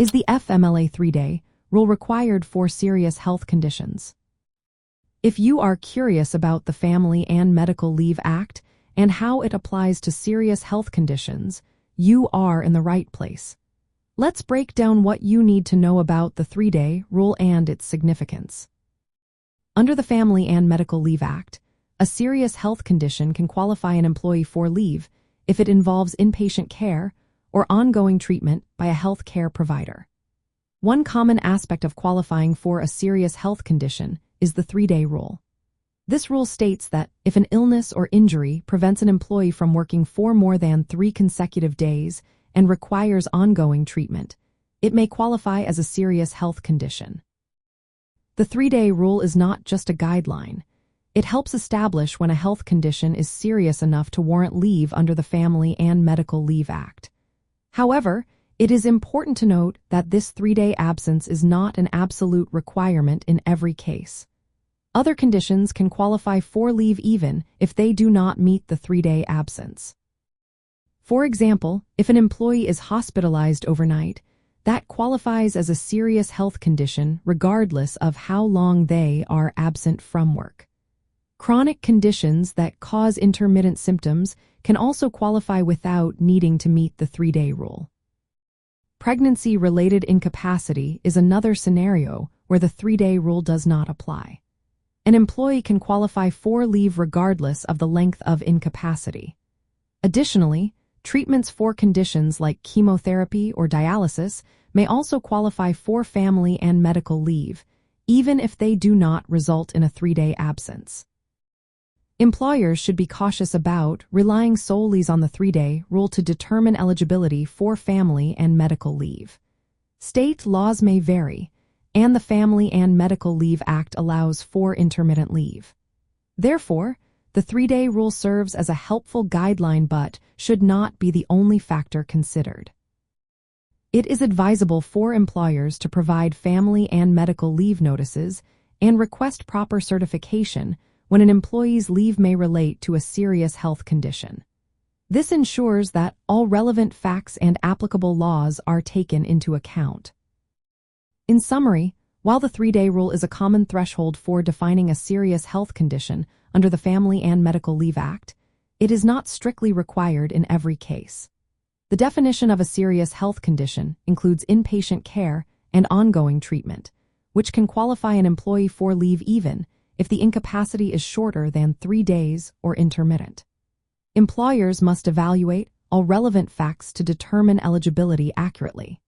Is the FMLA 3-day rule required for serious health conditions? If you are curious about the Family and Medical Leave Act and how it applies to serious health conditions, you are in the right place. Let's break down what you need to know about the 3-day rule and its significance. Under the Family and Medical Leave Act, a serious health condition can qualify an employee for leave if it involves inpatient care or ongoing treatment by a health care provider. One common aspect of qualifying for a serious health condition is the 3-day rule. This rule states that if an illness or injury prevents an employee from working for more than 3 consecutive days and requires ongoing treatment, it may qualify as a serious health condition. The 3-day rule is not just a guideline. It helps establish when a health condition is serious enough to warrant leave under the Family and Medical Leave Act. However, it is important to note that this 3-day absence is not an absolute requirement in every case. Other conditions can qualify for leave even if they do not meet the 3-day absence. For example, if an employee is hospitalized overnight, that qualifies as a serious health condition regardless of how long they are absent from work. Chronic conditions that cause intermittent symptoms can also qualify without needing to meet the 3-day rule. Pregnancy-related incapacity is another scenario where the 3-day rule does not apply. An employee can qualify for leave regardless of the length of incapacity. Additionally, treatments for conditions like chemotherapy or dialysis may also qualify for family and medical leave, even if they do not result in a 3-day absence. Employers should be cautious about relying solely on the 3-day rule to determine eligibility for family and medical leave. State laws may vary, and the Family and Medical Leave Act allows for intermittent leave. Therefore, the 3-day rule serves as a helpful guideline but should not be the only factor considered. It is advisable for employers to provide family and medical leave notices and request proper certification when an employee's leave may relate to a serious health condition. This ensures that all relevant facts and applicable laws are taken into account. In summary, while the 3-day rule is a common threshold for defining a serious health condition under the Family and Medical Leave Act, it is not strictly required in every case. The definition of a serious health condition includes inpatient care and ongoing treatment, which can qualify an employee for leave even if the incapacity is shorter than 3 days or intermittent. Employers must evaluate all relevant facts to determine eligibility accurately.